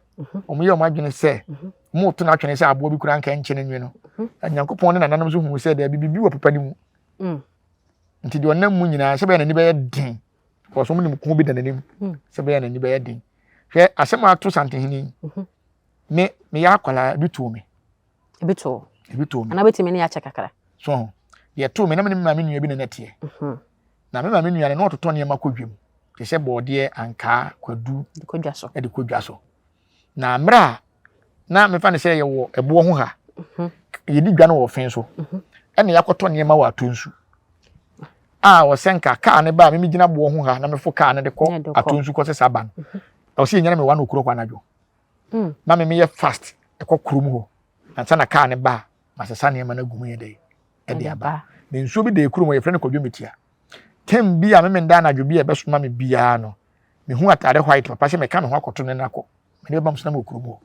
omo ye omo adwene se mo to na twene se aboa bi kura nka nkyene nwe no nyankopon ne nananum so hu se da bibi wo papa ni mu nti de onam mu nyina se be na ni be den ko so mo ni ko bi da nanim se be na ni be den hwe asem ato sante hini me ya kwala bitu me ebito me ana beti me ne ya chakakara so ye to me na me ma me nua bi na netie na me ma me nua ne no toto ne ma kodwem te se bode anka kwadu de kodwa so na mra na me fa ne se ye wo ebo ho ha ye di dwa no wo fen so ene yakoto ne ma wa atonsu wo senka ka ne ba me gina bo ho ha na me fo ka ne de ko atonsu ko se saban o se nyana me wa no kuro kwa najo na me ye fast e ko kuro mu ho ansa na ka ne ba masesa ne ma na gumu ye de e de aba ne nsuo bi de kuro mu ye fre ne kodwo metia tem bi a me nda na dwo bi e be so ma me bia no me hu atare white papa se me ka me ho akoto ne nako me ne ba mso na me kuro mu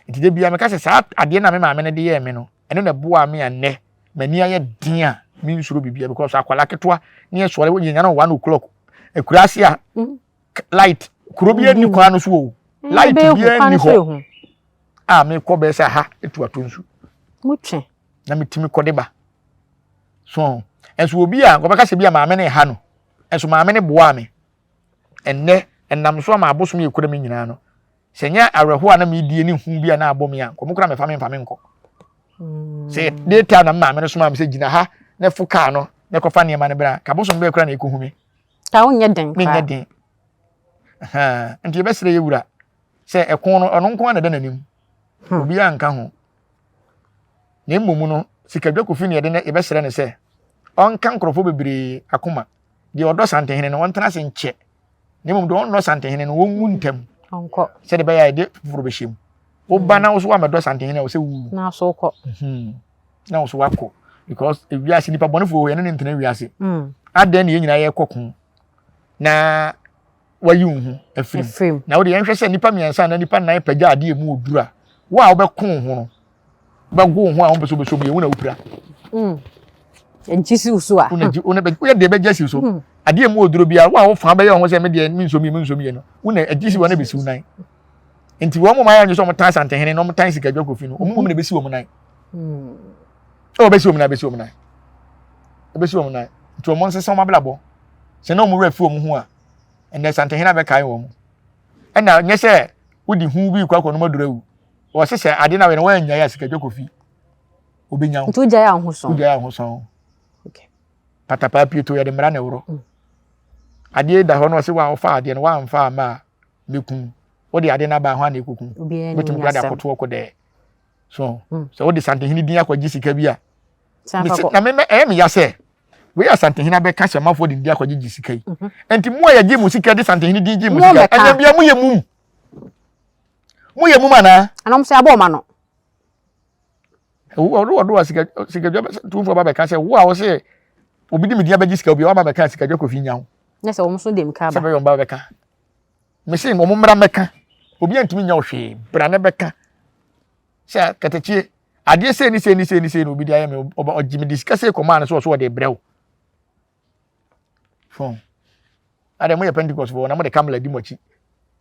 nti de bia me ka se sa ade na me ma me ne de ye me no ene na boa me ane mani aye din a me nsuro bibia because akwala ketwa ne ye sore wo nyanya na 1 o'clock ekurasi a light kuro bi ani kwa no so wo light bi ani ho me ko be se ha etu atonsu mutwe na metimi ko de ba so enso obi a go beka se bia ma me ne ha no enso ma me ne boa me enne ennam so ma abosom ye kura me nyina no senya areho a na me die ni hu bia na abom ya ko mukura me fa me nko se data na ma me no so ma me se gina ha na fuka no na ko fa ne ma ne bra ka bosom be kura na ekohu me ta wonye den me nyeden nti be sere ye wura se ekon no ono nko na da nanim obi anka ho ne mmomu no Sikadwa kofi ne de na be sere ne se onka nkrofo bebre akoma de odo sante hene no wontena se nche ne mmom de onno sante hene no wonwu ntam onko se de be ya de furu be hyem wo ba na wo so wa medo sante hene wo se wu na so ko na wo so wako because ewiase nipa bonefo ye ne ntena wiase adan ne nyina ye kokon na wayi hu afrim na wo de yenhwe se nipa miensa na nipa nan pagya ade emu odura wo a wo be kon ho no ba go ho a wo be so ye wo na wupira enjisi usua una be wo de be jasi so ade emu oduro bia wo a wo fa be ye ho se me de mi nsomi ye no una ejisi wo na be si unan enti wo mo ma ya nso mo tan sante hene no mo tan Sikadwa kofi no mo na be si wo mo nan be si wo mo nan be si wo mo nan to mo nse mo blabo se na mo refi wo mo ho a ende sante hene be kai wo mo na nye se wo di hu bi kwa no madura wu wo se ade na we no wan nya ya Sikadwa kofi obenya ntu ja ya ho so okay patapa pieto ya de mra na woro ade da ho no se wa fa ade no wa mfa ma mekun wo de ade na ba ho na ekukun betum grade akoto ko de so wo de sante hene din akwaji sika bi a na me me ya se we ya sante hene be ka se mafo de din akwaji sika yi enti mo ya gi mu sika de sante hene din gi mu sika anya bia mu ye mum ana anom se abo ma no wo Sikadwa Otumfuo ba be ka se wo a wo se obi di media be gi sika obi wa ba be ka Sikadwa kofi nya ho na se wo so dem ka ba se be yo ba be ka me se mo mra meka obi antimi nya ohwe bra na be ka se katachie ade say ni obi dia me ogimi discuss e command so de brew phone ade mo ye Pentecost for na mo de camera di mochi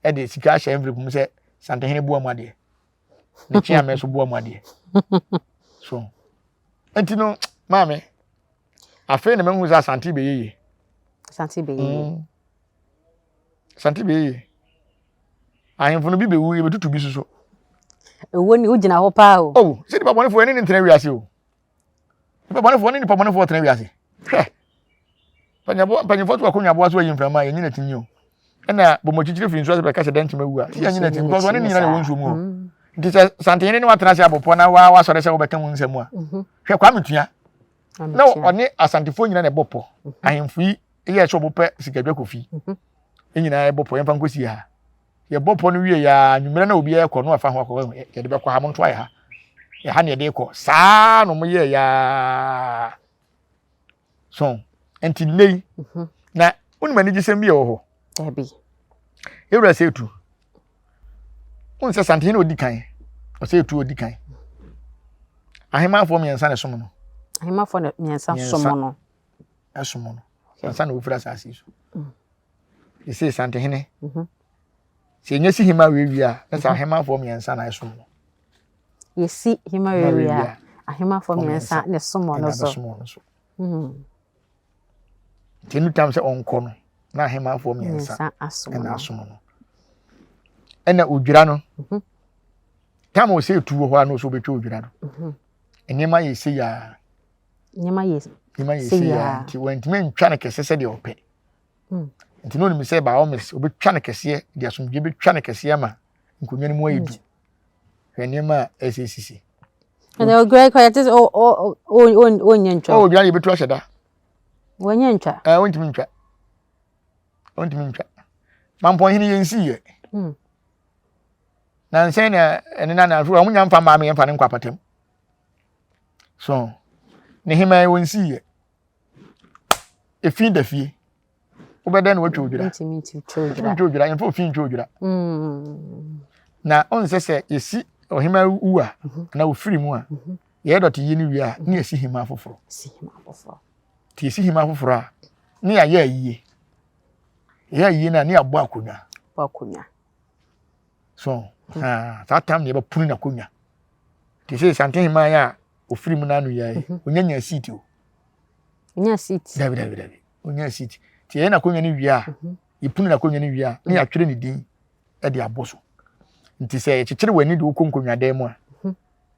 e de sika hye envelope mu say santehene bua mu ade ne chia me so bua mu ade so entino mame afi ne menhu za Ashanti be yeye Ashanti be yeye Ashanti be yeye ahemfo no bi be wu ye betutu bi so ewo ni ugina ho pa o oh se di babone fo eni ntena wiase o di babone fo eni ni babone fo ntena wiase panya fo to akonya bo aso yin frama yin na tinyi o na bo mo chichire firi nso aso be ka se den tima wu a yin na tin because woni ni na le wonso mu o nti se santene ni watena se abopo na wa sore se wo beka mu nsemu a hwe kwa metua na oni asantifo nyina na bopo ahemfo yi ye so bope Sikadwa kofi nyina e bopo yemfa nkosi ha ye bopo no wie ya nwumere na obi e ko no afa ho akọ ye de be kwa ha mo nto aye ha ye ha ne de ko saa no mo ye ya so enti lei na unu mani gisem bi wo ho ebi ewura se etu un se santene odi kan o se etu odi kan ahema fo miensa ne somo no ahema fo miensa somo no asomo no ansa na ofura asase so ese santene se nyesi hima wewia na sa ahema fo miensa na asomo no yesi hima wewia ahema fo miensa ne somo no so tenu tam se onko no na ahema fo miensa na asomo no ena odwira no tamo se etu ho ano so betwa odwira no enema yesi ya nyema yesi ya ti wentime ntwa na kese se de ope nti no mi se ba o mes obetwa na kese de asomdwe betwa na kese ma nkonwa ni mu ayedu enema SCC and the great quiet is o nyentwa o odwira ye betwa hyeda wonyentwa wontimi ntwa mampon hini yensi ye na nse na enena na afu amunya mfa ma me yemfa ne nkwapatem so ne hima wonsi ye efin da fie obeda na watwa odwira ntimi yemfa ofin twa odwira na onse se yesi ohima uwa na ofiri mu a ye dot yi ni wi a ne yesi hima afoforo ti yesi hima afoforo a ne ya ye yiye na ne abo akonya so that time ne ba punu na konya ti say santen hima ya ofiri mu na anu ya onyanya seat o onya seat david onya seat ti ye na konya ni wi a ipunu na konya ni wi a ne ya twere ni din e de aboso nti say chichire wani de okonkonya dan mu a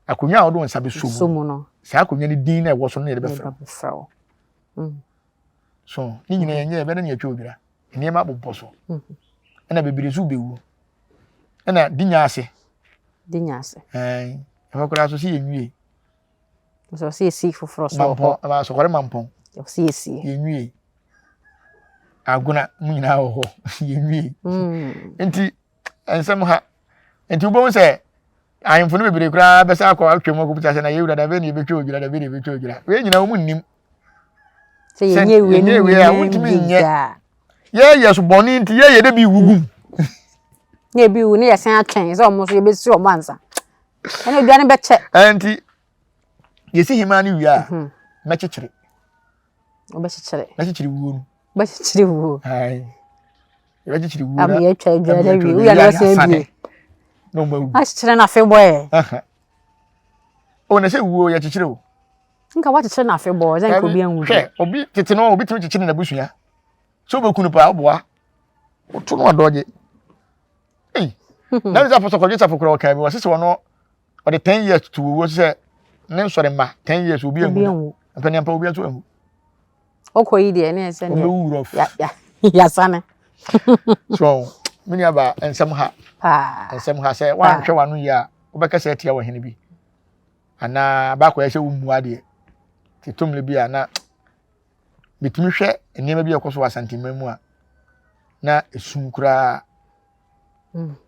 akonya a odo nsabe somu no sa akonya ni din na e wo so ne de be fra so ni nyina yenye e be na ne atwa odwira ni ma boboso na bebiri zu bewu na dinya ase hokora so si yenwie so si foforo so ho ba so kore mampon si yenwie aguna munyina ho yenwie enti ensem ha enti ubon se ayemfo no bebiri kura besa akọ atwem akọbuta se na yewura da be ne betwa odwira da be ne betwa odwira we nyina wo munnim se yenye we a wontimi nye ye so boni nti ye de bi wugum ye bi wu ne ye san atwen se omo so ye besi omo ansa ene oduane be che anti yesi hima ni wi a na chichire wu ba chichire wu ai ye chichire wu am ye twa oduane wi wu ya na se bi no ma wu a chichire na fe boy o na se wu ya chichire o nka wa chichire na fe boy zan ko bi an wu obi tete no obi timi chichire na busua so bekunu pa aboa oto no adoje na nza foso kwaje safo kro kan bi wose se wono o de 10 years to wo se ne nsore ma 10 years obi anwu apani ampa obi ato anwu okoyi de ne se ne ya sane so mini aba ensem ha se wa hwe wanu ya obeka se atia wo hene bi ana ba kwa hye wo mu ade titumle bi ana bitumi hwe enema bi ekoso wa santimemu a na esunkura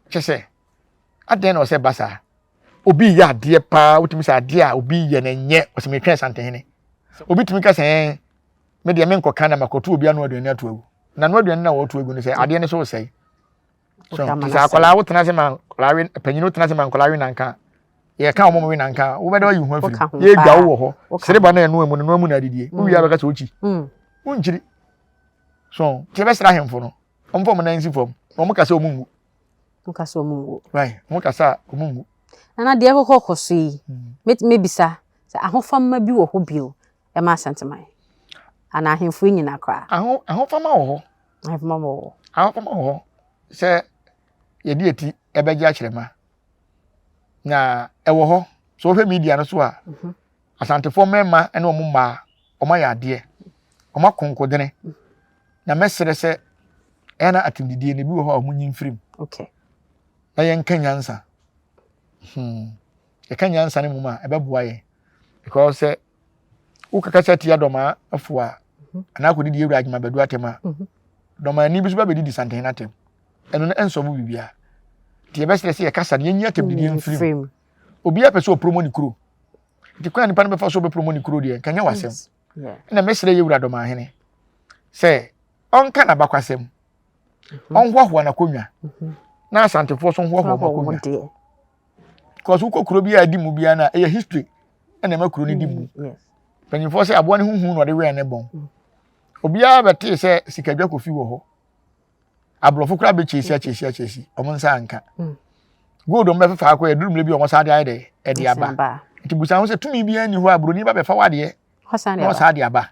chese aden na o se basa obi ya ade pa utimi se ade a obi ye na nye o se metwe santehene obi tumi ka se me de me nkoka na makoto obi anu aduane ato agu na no aduane na wo to agu ne se ade ne so sei so tisa akola wo tena se man kolawe panyino tena se man kolawe nanka ye ka omo we nanka wo be da yu ho afiri ye dwa wo ho sereba na enu emu no mu na didie wo wi abeka so ochi unchiri so ti be sra hemfo no omfo mo nansi fom omo ka se omungu nkasa omungu right mo ka sa omungu na de kokoso yi mebisa se ahofamma bi wo ho bio e ma asanteman ana ahemfo nyina kra ahofama wo ho ahofama wo ho se ye di eti ebeje akirema na ewo ho so hwe media no so a asantefo mema ene omo ma omo ya ade omo konkodene na mesere se ena atimdidie ne bi wo ho a omo nyimfirim okay na yen kanyansa ye kanyansa ne muma ebeboa ye because ukakasa tia doma afua ana akodi ewura agima bedu atema doma ni bi so ba bedi santen atem eno na enso bu bibia ti be se ye kasa ne nyia tem didie mfirim obi apese o promo ni kuro ti kwa nipa no be fa so be promo ni kuro de kanya wasem na mesere ye ewura doma hene se onka na bakwasem onhwahwa na konwa na asantefo so hwahwa konwa because uko kuro bi adi mu bia na e history na ma kuro ni di mu panyimfo se abo ne huhu no de we ne bon obia bete se Sikadwa kofi wo ho ablofo kura be chesi omo nsa anka gold on be fa akwa edurumle bi omo sa de aide e de aba ntibusa ho se tumi bia ni ho abroni ba be fa wade ho sa de aba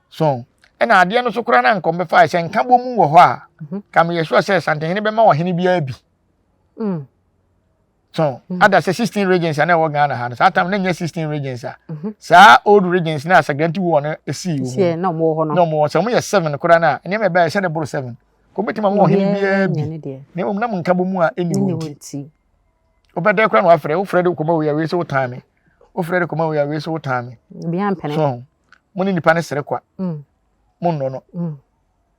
so ena ade no so kura na nkom be fa se nka bomu wo ho a kam ye sure se santehene be ma wo hene bia bi so ada se 16 regions na wo Ghana ha so atam na nya 16 regions a sa old regions na sagranti wo no esi wo na mo ho no mo so mo ye 7 kura na ene me ba se de boro 7 ko betima mo hene bia bi ne mo na mo nka bomu a eni wonti obede kura no afre wo frede ko ma wo ya we so time wo frede ko ma wo ya we so time bi ampene so mo ni nipa ne sere kwa mo no no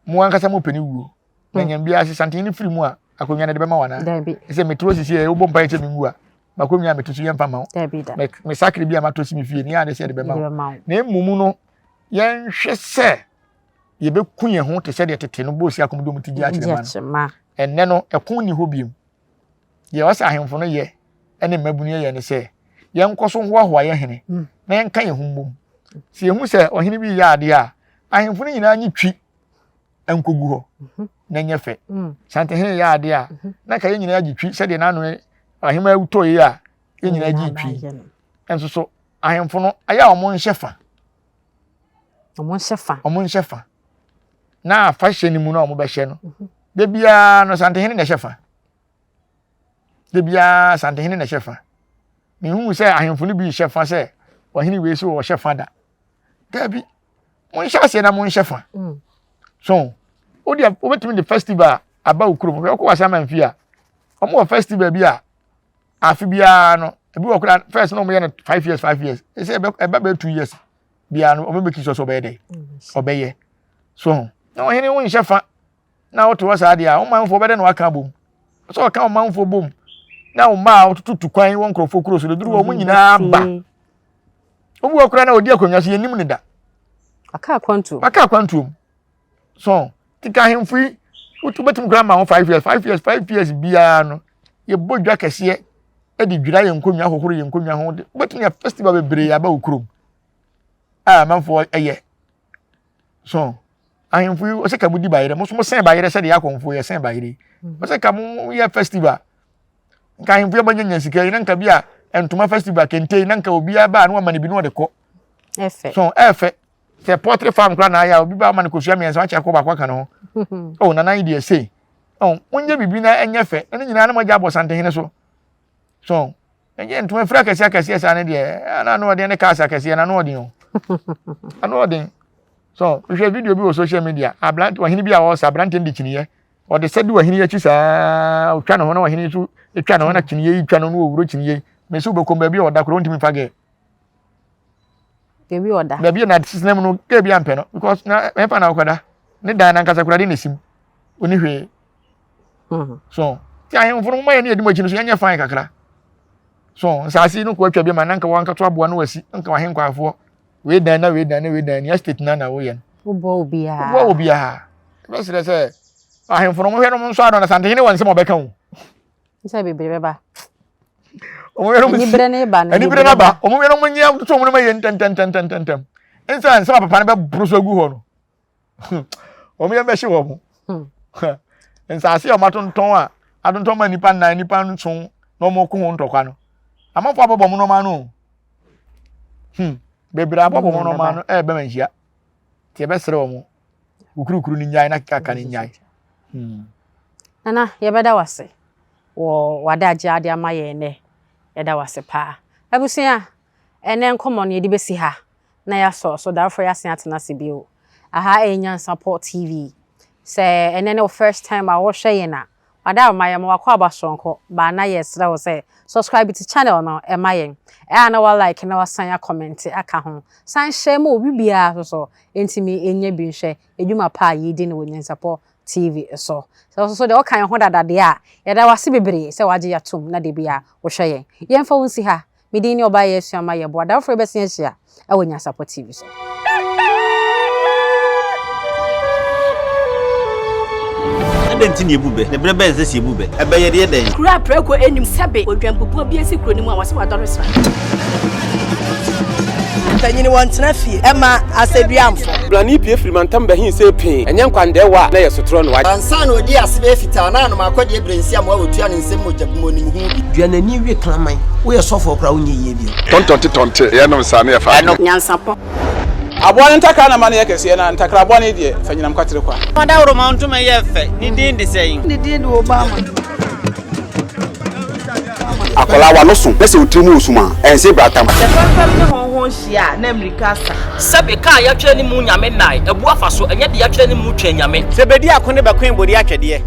mo ankasa mo peni wuo na nyam bia se santene firi mu a akonwa ne de bema wana ese metro sisi e wo mpa eche mingu a makonwa metutu ye mpa ma me sakre bia matosi mi fie ni ade se de bema na emumu no yen hwe se ye be kunye ho te se de tete no bosi akomodo mutigi a kire ma enne no ekon ni hobiem ye wasa ahemfo no ye ene mabunu ye ne se yen koso ho ahoa ye hene na yen kan ye humbom se ye hu se ohene bi ya ade a ahemfo no nyina anyi twi enkogu ho na nyefe santehene ya ade a na ka ye nyina agitwi se de na no ahema awuto ye a ye nyina agitwi enso so ahemfo no aya omo nhyefa na fashion ni mu na omo be hye no de bia no santehene na hyefa de bia santehene na hyefa mi hu se ahemfo no bi hyefa se ohene we so wo hyefa da gabi mo nhyefa na mo nhyefa so odia obetimi the festival aba ukuro mo ko wasa manfi a omo festival bi a afi bia no ebi okura first no mo ye 5 years e say eba be 2 years bia no omo be kiso so be dey obeye so na ohene won hyefa na woto wasa ade a o manfo be dey no aka bom so o ka o manfo bom na o ma tutu kwan won krofo kuro so duru o mo nyina ba obu okura na odi akonwa so yenim ne da aka kwantu so tika hemfui utu betum grandma 5 years bia no ye bodwa kese e di dwira ye nkonwa hohoro ye nkonwa ho de betum ya festival bebre aba okurom manfo eye so ahemfui o se ka budi bayire mo so mo sen bayire se de yakonfo ye sen bayire o se ka mo ye festival nka ahemfui abanya sika ye nka bia entuma festival kente nka obi aba no amane bi no de ko so efe se poultry farm kra na ya obi ba man ko suami ensa acha ko ba kwa kan ho oh na nan dey say oh munye bibi na enye fe ene nyina na moja abo santehene so enye ntuma fra kase sa ne dey na no de ne kasa kase na no de ho ano de so we video bi o social media ablant wahini bi a wo sa ablant ndi kiniye o de sedi wahini ya chi sa o twa no na wahini su etwa no na kiniye twa no owuro kiniye me su be ko ba bi o da kro ntimi fage Kebi oda. Baby na system no kebi ampe no because na me pa na okoda. Ne dan na nkasa kura de nesim. Oni hwe. So, ti ayen funu mo ye ne edimo chinu so anya fine kakra. So, nsasi no ko atwa bi ma na nka wanka to aboa no wasi. Nka wa hen kwafo. We dan na ni estate na wo ye. Wo obi a. Be se ahen funu mo hwe no nso ado na sante hene won se mo beka wo. Nsa bebere beba. Ni bre na ba Ani bre na ba. Omo yeno munyam to omo ma ye ntem. Ensa nsa papa na be bruso gu ho no. Omo ye be hye wo mo. Ensa ase o matonton a adonton ma nipa nan nipa ntun na omo ko ho ntokwa no. Amafo abobo mo no ma no. Bebra abobo mo no ma no be manhia. Ti be sere omo. Ukurukuru ni nyai na kaka ni nyai. Nana ye beda wase. Wo wada ade ama ye ne. Ye da wase pa. Abusia ene nkomo ne de besi ha. Na ya so therefore ya sen atena se bio. Aha Nyansapo TV. Say ene ne first time I watch ye na. Wada ma ye mo akwa abasonko ba na ye sra wo say subscribe to channel no e ma yen. E na wa like na wa san ya comment aka ho. San share mo obi bia so entimi enye bi nhwe edwuma pa yi di ne Nyansapo TV so de o kan ho dada de a ye da wase bebre se waje ya tum na de bia wo hwe yen. Yen fa wonsi ha medi ni oba ye suama ye bo da fo be sen hia e wo Nyansapo TV so. Dentini ebube ne brebe nse si ebube ebe ye de den kura preko enim sebe odwampopo bi esi kuro ni mu a wase wadore sra tanyini wontena fie ema aseduamfo blani pie frimantam behin se pin enye nkwande wa na ye sotro no wa ansa na odi asebe fita na ma kwade ebrensi am wa wotua ne nsem mojabumo ni hu duanani wie klaman wo ye sofo kra wo nye ye bi tontonte ye no nsa na ye fa Nyansapo abone ntaka na ma na ye kese na ntakra abone de fanyinam kwatere kwa mada woro ma ntuma ye fe ni din de sein ni din de Obama akola wa no so pese otrimu osuma ense bratam fam ne honhon hia na America sa sebe ka ya twa ni mu nyame nai ebu afa so enye de ya twa ni mu twa nyame sebedi akone bakwen bodi atwede